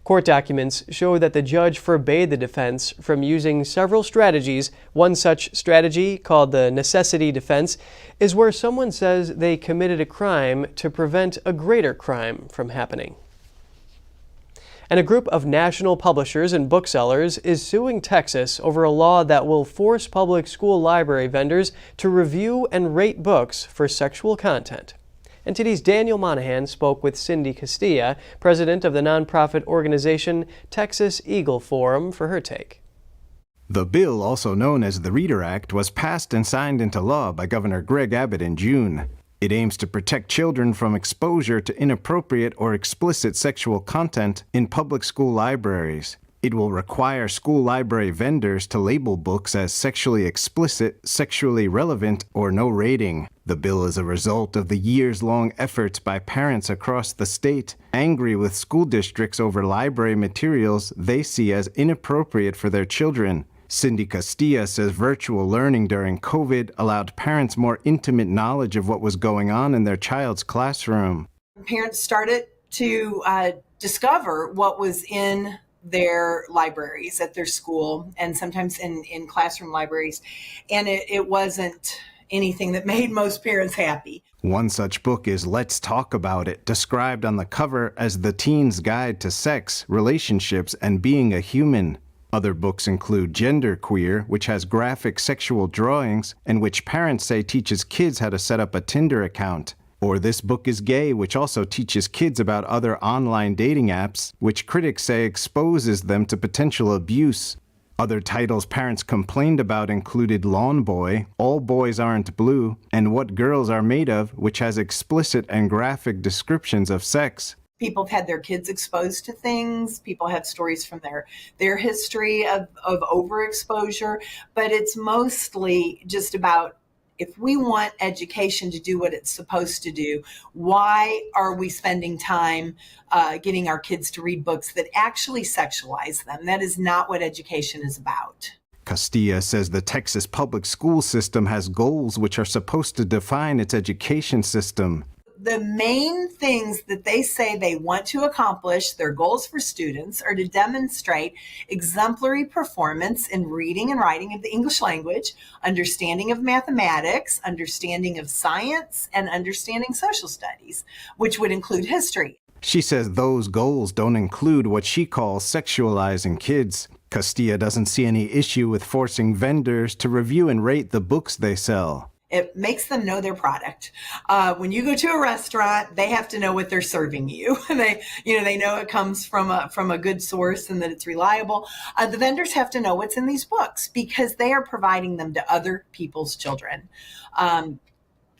Court documents show that the judge forbade the defense from using several strategies. One such strategy, called the necessity defense, is where someone says they committed a crime to prevent a greater crime from happening. And a group of national publishers and booksellers is suing Texas over a law that will force public school library vendors to review and rate books for sexual content. NTD's Daniel Monahan spoke with Cindy Castilla, president of the nonprofit organization Texas Eagle Forum, for her take. The bill, also known as the Reader Act, was passed and signed into law by Governor Greg Abbott in June. It aims to protect children from exposure to inappropriate or explicit sexual content in public school libraries. It will require school library vendors to label books as sexually explicit, sexually relevant, or no rating. The bill is a result of the years-long efforts by parents across the state, angry with school districts over library materials they see as inappropriate for their children. Cindy Castilla says virtual learning during COVID allowed parents more intimate knowledge of what was going on in their child's classroom. Parents started to discover what was in their libraries at their school and sometimes in classroom libraries, and it wasn't anything that made most parents happy. One such book is Let's Talk About It, described on the cover as the teen's guide to sex, relationships, and being a human. Other books include Genderqueer, which has graphic sexual drawings and which parents say teaches kids how to set up a Tinder account. Or This Book is Gay, which also teaches kids about other online dating apps, which critics say exposes them to potential abuse. Other titles parents complained about included Lawn Boy, All Boys Aren't Blue, and What Girls Are Made Of, which has explicit and graphic descriptions of sex. People have had their kids exposed to things. People have stories from their history of overexposure, but it's mostly just about, if we want education to do what it's supposed to do, why are we spending time getting our kids to read books that actually sexualize them? That is not what education is about. Castilla says the Texas public school system has goals which are supposed to define its education system. The main things that they say they want to accomplish, their goals for students, are to demonstrate exemplary performance in reading and writing of the English language, understanding of mathematics, understanding of science, and understanding social studies, which would include history. She says those goals don't include what she calls sexualizing kids. Castilla doesn't see any issue with forcing vendors to review and rate the books they sell. It makes them know their product. When you go to a restaurant, they have to know what they're serving you. They know it comes from a good source and that it's reliable. The vendors have to know what's in these books because they are providing them to other people's children.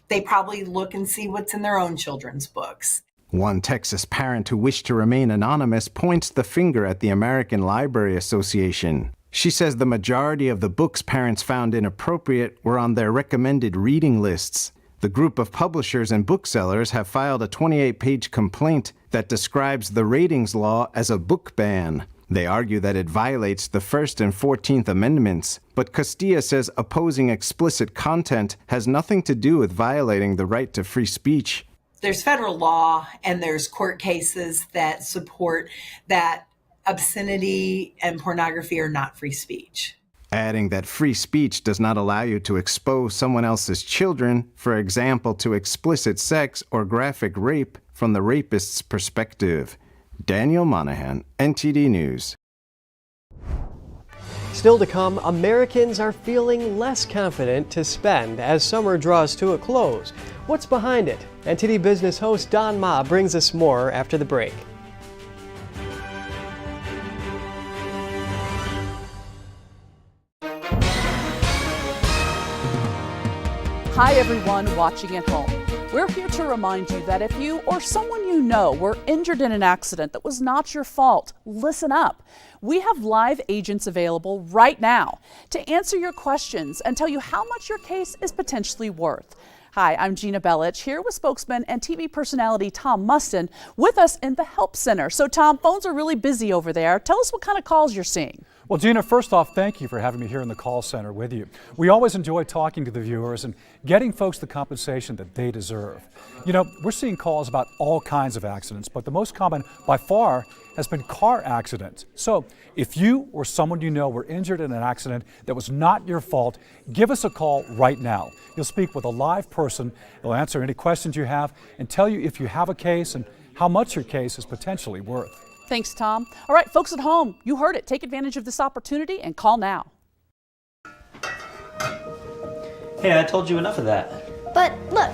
They probably look and see what's in their own children's books. One Texas parent who wished to remain anonymous points the finger at the American Library Association. She says the majority of the books parents found inappropriate were on their recommended reading lists. The group of publishers and booksellers have filed a 28-page complaint that describes the ratings law as a book ban. They argue that it violates the First and 14th Amendments, but Castilla says opposing explicit content has nothing to do with violating the right to free speech. there's federal law and there's court cases that support that obscenity and pornography are not free speech. Adding that free speech does not allow you to expose someone else's children, for example, to explicit sex or graphic rape from the rapist's perspective. Daniel Monahan, NTD News. Still to come, Americans are feeling less confident to spend as summer draws to a close. What's behind it? NTD Business host Don Ma brings us more after the break. Hi everyone watching at home. We're here to remind you that if you or someone you know were injured in an accident that was not your fault, listen up. We have live agents available right now to answer your questions and tell you how much your case is potentially worth. Hi, I'm Gina Bellich, here with spokesman and TV personality Tom Mustin with us in the Help Center. So Tom, phones are really busy over there. Tell us what kind of calls you're seeing. Well, Gina, first off, thank you for having me here in the call center with you. We always enjoy talking to the viewers and getting folks the compensation that they deserve. You know, we're seeing calls about all kinds of accidents, but the most common by far has been car accidents. So if you or someone you know were injured in an accident that was not your fault, give us a call right now. You'll speak with a live person. They'll answer any questions you have and tell you if you have a case and how much your case is potentially worth. Thanks, Tom. All right, folks at home, you heard it. Take advantage of this opportunity and call now. Hey, I told you enough of that. But look,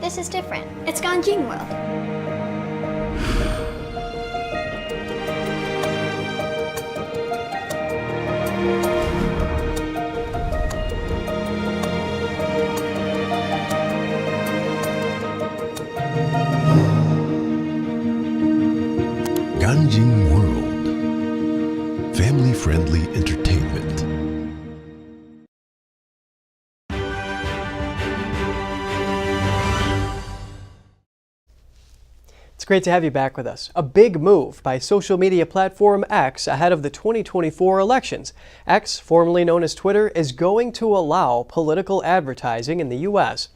this is different. It's Ganjin World. Ganjin World. Family-friendly entertainment. It's great to have you back with us. A big move by social media platform X ahead of the 2024 elections. X, formerly known as Twitter, is going to allow political advertising in the U.S.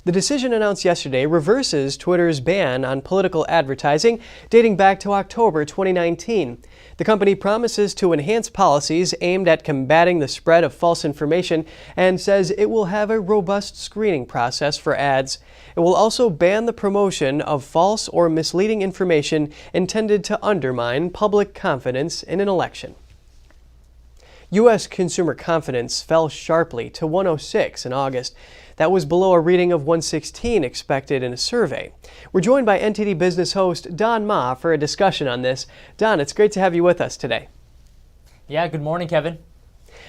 The decision announced yesterday reverses Twitter's ban on political advertising dating back to October 2019. The company promises to enhance policies aimed at combating the spread of false information and says it will have a robust screening process for ads. It will also ban the promotion of false or misleading information intended to undermine public confidence in an election. U.S. consumer confidence fell sharply to 106 in August. That was below a reading of 116 expected in a survey. We're joined by NTD Business host Don Ma for a discussion on this. Don, it's great to have you with us today. Yeah, good morning, Kevin.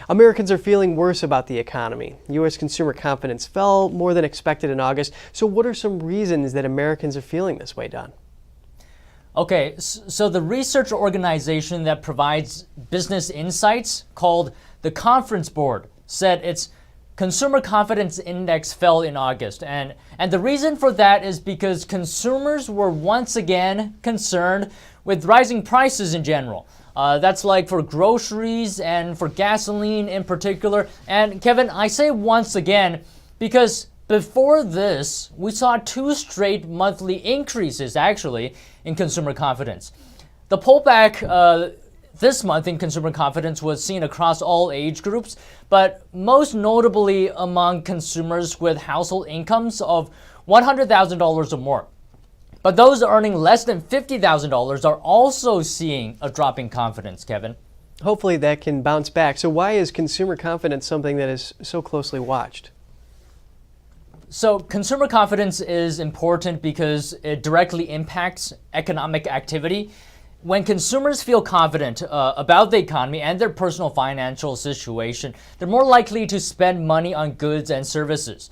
Americans are feeling worse about the economy. U.S. consumer confidence fell more than expected in August. So what are some reasons that Americans are feeling this way, Don? Okay, so the research organization that provides business insights called the Conference Board said its Consumer Confidence Index fell in August. And the reason for that is because consumers were once again concerned with rising prices in general. That's like for groceries and for gasoline in particular. And Kevin, I say once again because before this, we saw 2 straight monthly increases actually in consumer confidence. The pullback this month in consumer confidence was seen across all age groups, but most notably among consumers with household incomes of $100,000 or more. But those earning less than $50,000 are also seeing a drop in confidence, Kevin. Hopefully that can bounce back. So why is consumer confidence something that is so closely watched? So consumer confidence is important because it directly impacts economic activity. When consumers feel confident about the economy and their personal financial situation, they're more likely to spend money on goods and services.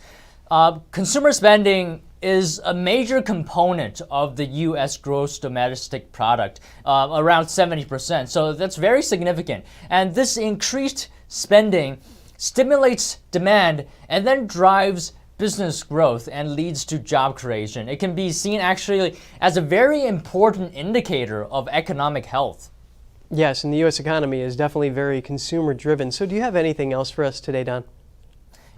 Consumer spending is a major component of the U.S. gross domestic product, around 70%. So that's very significant. And this increased spending stimulates demand and then drives business growth and leads to job creation. It can be seen actually as a very important indicator of economic health. Yes, and the U.S. economy is definitely very consumer driven. So do you have anything else for us today, Don?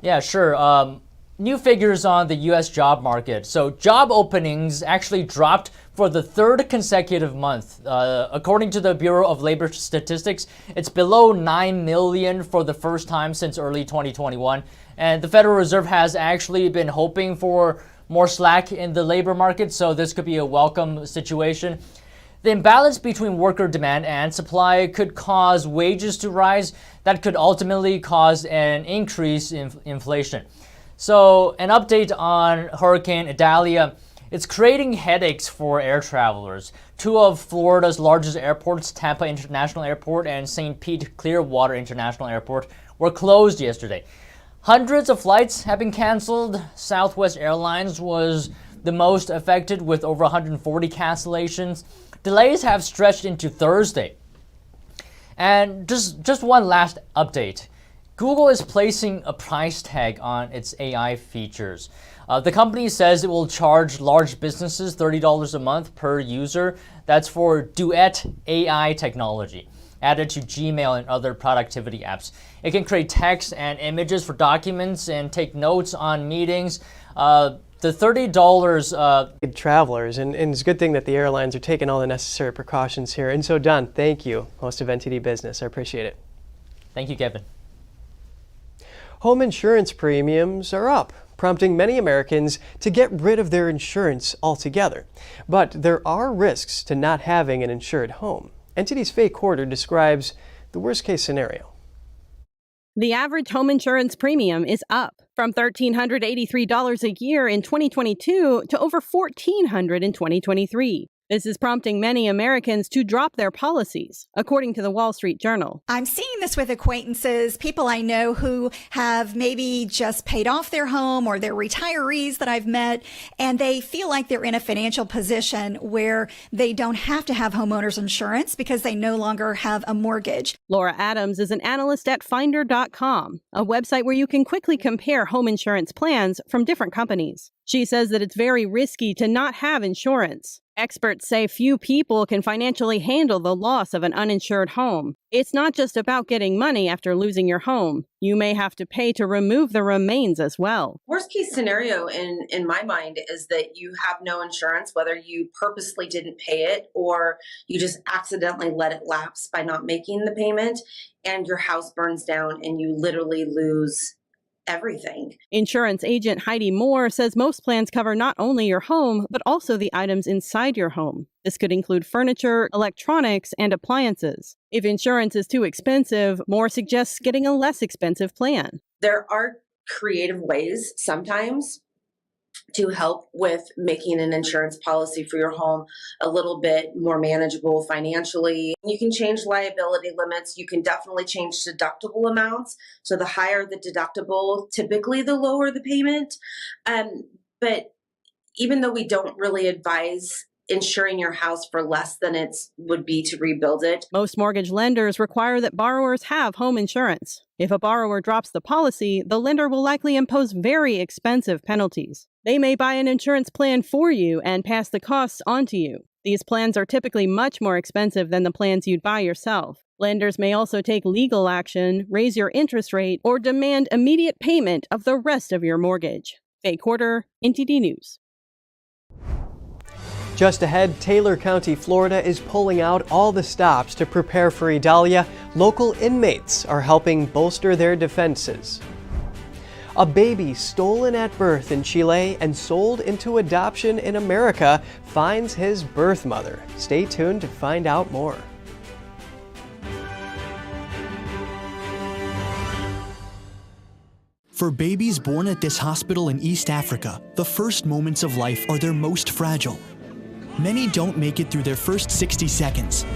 Yeah, sure. new figures on the U.S. job market. So job openings actually dropped for the third consecutive month. According to the Bureau of Labor Statistics, it's below 9 million for the first time since early 2021. And the Federal Reserve has actually been hoping for more slack in the labor market, so this could be a welcome situation. The imbalance between worker demand and supply could cause wages to rise. That could ultimately cause an increase in inflation. So an update on Hurricane Idalia. It's creating headaches for air travelers. Two of Florida's largest airports, Tampa International Airport and St. Pete Clearwater International Airport, were closed yesterday. Hundreds of flights have been canceled. Southwest Airlines was the most affected with over 140 cancellations. Delays have stretched into Thursday. And just one last update. Google is placing a price tag on its AI features. The company says it will charge large businesses $30 a month per user. That's for Duet AI technology, added to Gmail and other productivity apps. It can create text and images for documents and take notes on meetings. The $30 travelers, and it's a good thing that the airlines are taking all the necessary precautions here. And so, Don, thank you, host of NTD Business. I appreciate it. Thank you, Kevin. Home insurance premiums are up, prompting many Americans to get rid of their insurance altogether. But there are risks to not having an insured home. NTD's Faye Quarter describes the worst-case scenario. The average home insurance premium is up from $1,383 a year in 2022 to over $1,400 in 2023. This is prompting many Americans to drop their policies, according to the Wall Street Journal. I'm seeing this with acquaintances, people I know who have maybe just paid off their home or they're retirees that I've met, and they feel like they're in a financial position where they don't have to have homeowners insurance because they no longer have a mortgage. Laura Adams is an analyst at Finder.com, a website where you can quickly compare home insurance plans from different companies. She says that it's very risky to not have insurance. Experts say few people can financially handle the loss of an uninsured home. It's not just about getting money after losing your home. You may have to pay to remove the remains as well. Worst case scenario in my mind is that you have no insurance, whether you purposely didn't pay it or you just accidentally let it lapse by not making the payment, and your house burns down and you literally lose everything. Insurance agent Heidi Moore says most plans cover not only your home, but also the items inside your home. This could include furniture, electronics, and appliances. If insurance is too expensive, Moore suggests getting a less expensive plan. There are creative ways sometimes to help with making an insurance policy for your home a little bit more manageable financially. You can change liability limits. You can definitely change deductible amounts. So the higher the deductible, typically the lower the payment. But even though we don't really advise insuring your house for less than it would be to rebuild it, most mortgage lenders require that borrowers have home insurance. If a borrower drops the policy, the lender will likely impose very expensive penalties. They may buy an insurance plan for you and pass the costs on to you. These plans are typically much more expensive than the plans you'd buy yourself. Lenders may also take legal action, raise your interest rate, or demand immediate payment of the rest of your mortgage. Faye Quarter, NTD News. Just ahead, Taylor County, Florida is pulling out all the stops to prepare for Idalia. Local inmates are helping bolster their defenses. A baby stolen at birth in Chile and sold into adoption in America finds his birth mother. Stay tuned to find out more. For babies born at this hospital in East Africa, the first moments of life are their most fragile. Many don't make it through their first 60 seconds.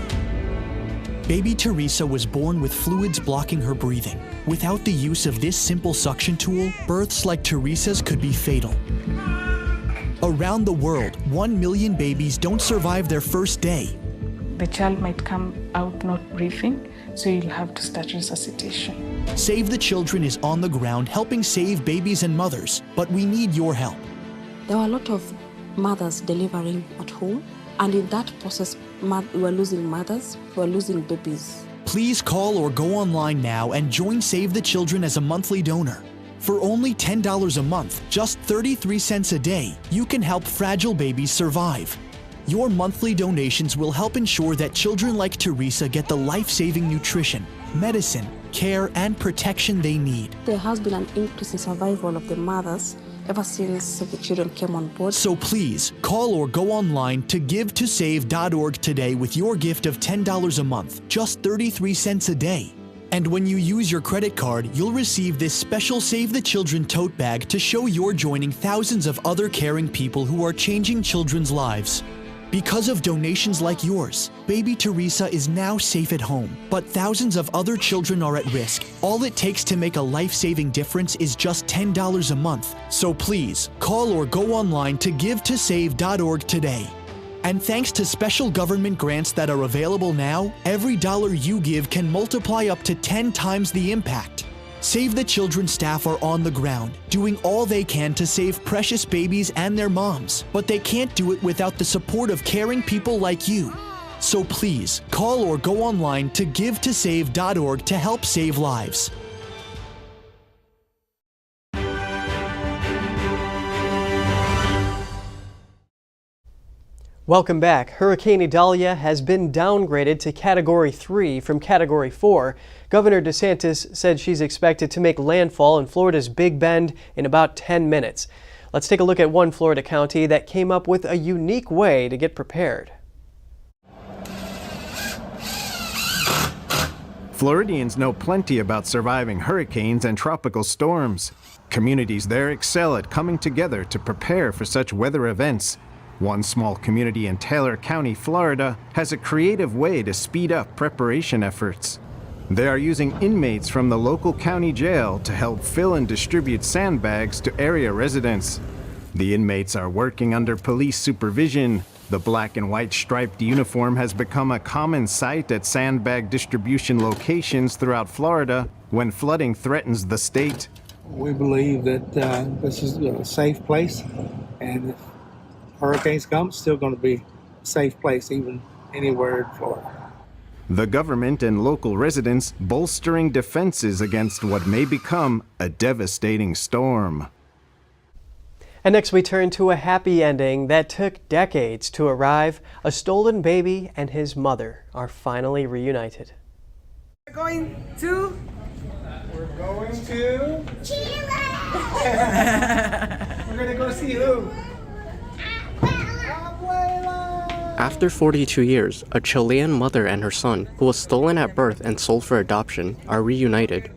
Baby Teresa was born with fluids blocking her breathing. Without the use of this simple suction tool, births like Teresa's could be fatal. Around the world, 1 million babies don't survive their first day. The child might come out not breathing, so you'll have to start resuscitation. Save the Children is on the ground helping save babies and mothers, but we need your help. There were a lot of mothers delivering at home, and in that process, we were losing mothers, we were losing babies. Please call or go online now and join Save the Children as a monthly donor. For only $10 a month, just 33 cents a day, you can help fragile babies survive. Your monthly donations will help ensure that children like Teresa get the life-saving nutrition, medicine, care, and protection they need. There has been an increase in survival of the mothers ever since the children came on board. So please, call or go online to givetosave.org today with your gift of $10 a month, just 33 cents a day. And when you use your credit card, you'll receive this special Save the Children tote bag to show you're joining thousands of other caring people who are changing children's lives. Because of donations like yours, baby Teresa is now safe at home, but thousands of other children are at risk. All it takes to make a life-saving difference is just $10 a month. So please, call or go online to givetosave.org today. And thanks to special government grants that are available now, every dollar you give can multiply up to 10 times the impact. Save the Children staff are on the ground, doing all they can to save precious babies and their moms, but they can't do it without the support of caring people like you. So please, call or go online to givetosave.org to help save lives. Welcome back. Hurricane Idalia has been downgraded to Category 3 from Category 4. Governor DeSantis said she's expected to make landfall in Florida's Big Bend in about 10 minutes. Let's take a look at one Florida county that came up with a unique way to get prepared. Floridians know plenty about surviving hurricanes and tropical storms. Communities there excel at coming together to prepare for such weather events. One small community in Taylor County, Florida, has a creative way to speed up preparation efforts. They are using inmates from the local county jail to help fill and distribute sandbags to area residents. The inmates are working under police supervision. The black and white striped uniform has become a common sight at sandbag distribution locations throughout Florida when flooding threatens the state. We believe that this is a safe place, and if hurricanes come, it's still going to be a safe place, even anywhere in Florida. The government and local residents bolstering defenses against what may become a devastating storm. And next we turn to a happy ending that took decades to arrive. A stolen baby and his mother are finally reunited. We're going to Chile! We're going to go see who? After 42 years, a Chilean mother and her son, who was stolen at birth and sold for adoption, are reunited.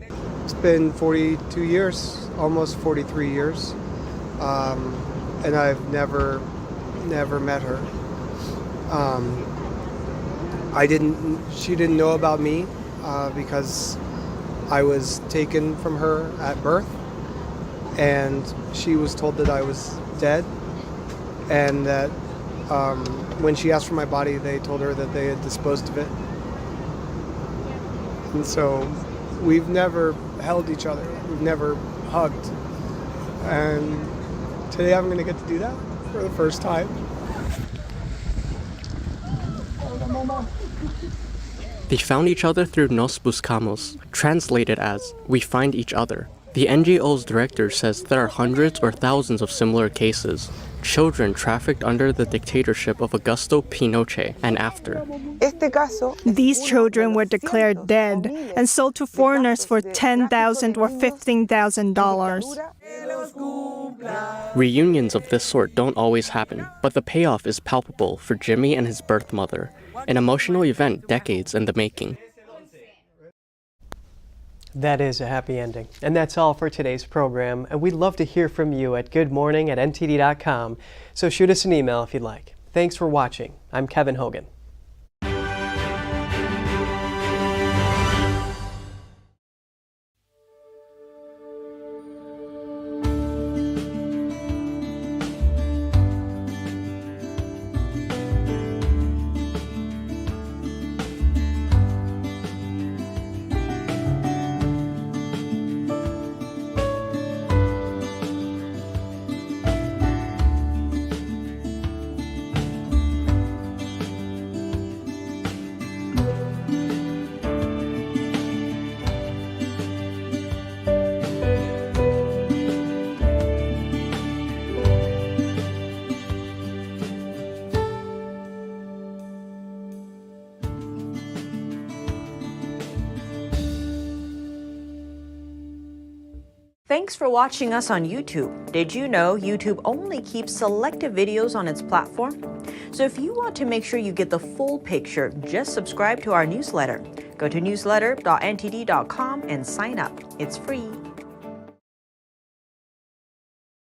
It's been 42 years, almost 43 years, and I've never met her. She didn't know about me because I was taken from her at birth, and she was told that I was dead, and that when she asked for my body, they told her that they had disposed of it. And so we've never held each other. We've never hugged. And today I'm going to get to do that for the first time. They found each other through Nos Buscamos, translated as We Find Each Other. The NGO's director says there are hundreds or thousands of similar cases. Children trafficked under the dictatorship of Augusto Pinochet and after. These children were declared dead and sold to foreigners for $10,000 or $15,000. Reunions of this sort don't always happen, but the payoff is palpable for Jimmy and his birth mother, an emotional event decades in the making. That is a happy ending. And that's all for today's program. And we'd love to hear from you at goodmorning@ntd.com. So shoot us an email if you'd like. Thanks for watching. I'm Kevin Hogan. Thanks for watching us on YouTube. Did you know YouTube only keeps selective videos on its platform? So if you want to make sure you get the full picture, just subscribe to our newsletter. Go to newsletter.ntd.com and sign up. It's free.